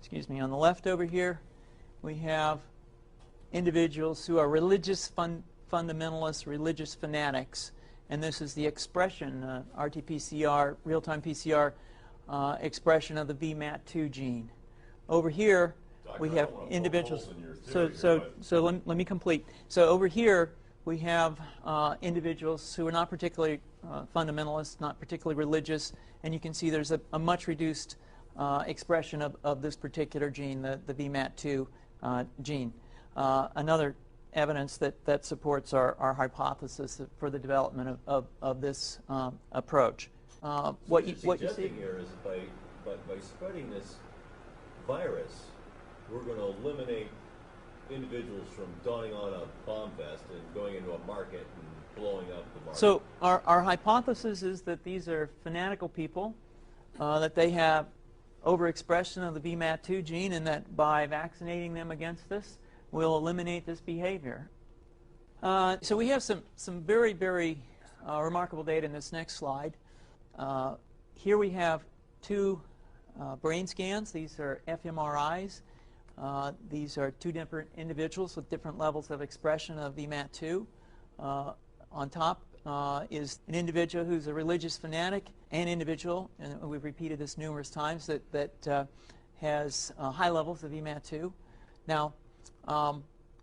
excuse me, on the left over here, we have individuals who are religious fundamentalists, religious fanatics, and this is the expression, RT-PCR, real-time PCR expression of the VMAT2 gene. Over here, we have individuals. So let me complete. So over here, we have individuals who are not particularly fundamentalists, not particularly religious, and you can see there's a much reduced expression of this particular gene, the VMAT2 gene. Another evidence that supports our hypothesis for the development of this approach. What you see here is by spreading this virus, we're going to eliminate individuals from donning on a bomb vest and going into a market and blowing up the market. So our hypothesis is that these are fanatical people, that they have overexpression of the VMAT2 gene, and that by vaccinating them against this, we'll eliminate this behavior. So we have some very, very remarkable data in this next slide. Here we have two brain scans. These are fMRIs. These are two different individuals with different levels of expression of VMAT2. On top is an individual who's a religious fanatic, an individual, and we've repeated this numerous times, that has high levels of VMAT2. Now,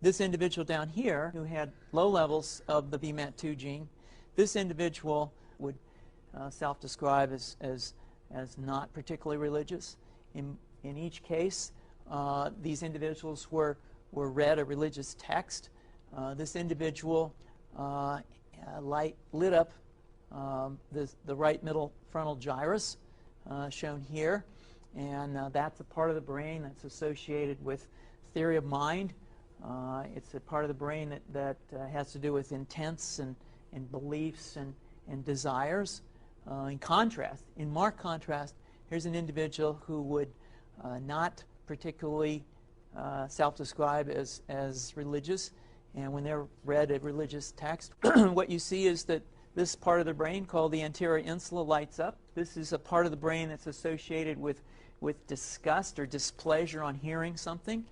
this individual down here who had low levels of the VMAT2 gene, this individual would self-describe as not particularly religious. In each case, these individuals were read a religious text. This individual lit up the right middle frontal gyrus, shown here, and that's a part of the brain that's associated with theory of mind. It's a part of the brain that has to do with intents and beliefs and desires. In marked contrast, here's an individual who would not particularly self-describe as religious, and when they're read a religious text, what you see is that this part of the brain called the anterior insula lights up. This is a part of the brain that's associated with disgust or displeasure on hearing something.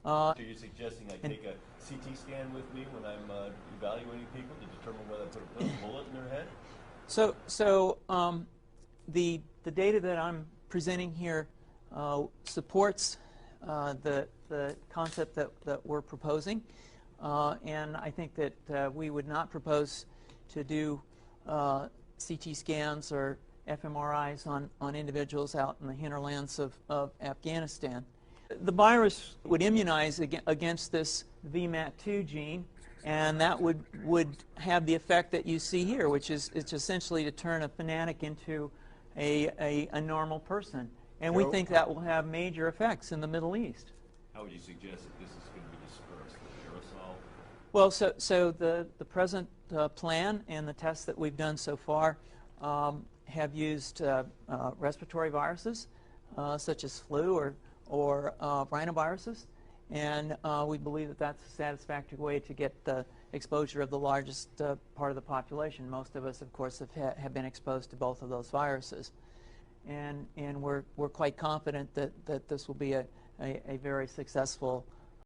So you're suggesting I take a CT scan with me when I'm evaluating people to determine whether I put a bullet in their head? So the data that I'm presenting here supports the concept that we're proposing, and I think that we would not propose to do CT scans or fMRIs on individuals out in the hinterlands of Afghanistan. The virus would immunize against this VMAT2 gene, and that would have the effect that you see here, which is it's essentially to turn a fanatic into a normal person. And we think that will have major effects in the Middle East. How would you suggest that this is going to be dispersed? Aerosol? Well, so the present plan and the tests that we've done so far have used respiratory viruses, such as flu or rhinoviruses, and we believe that that's a satisfactory way to get the exposure of the largest part of the population. Most of us, of course, have been exposed to both of those viruses, and we're quite confident that this will be a very successful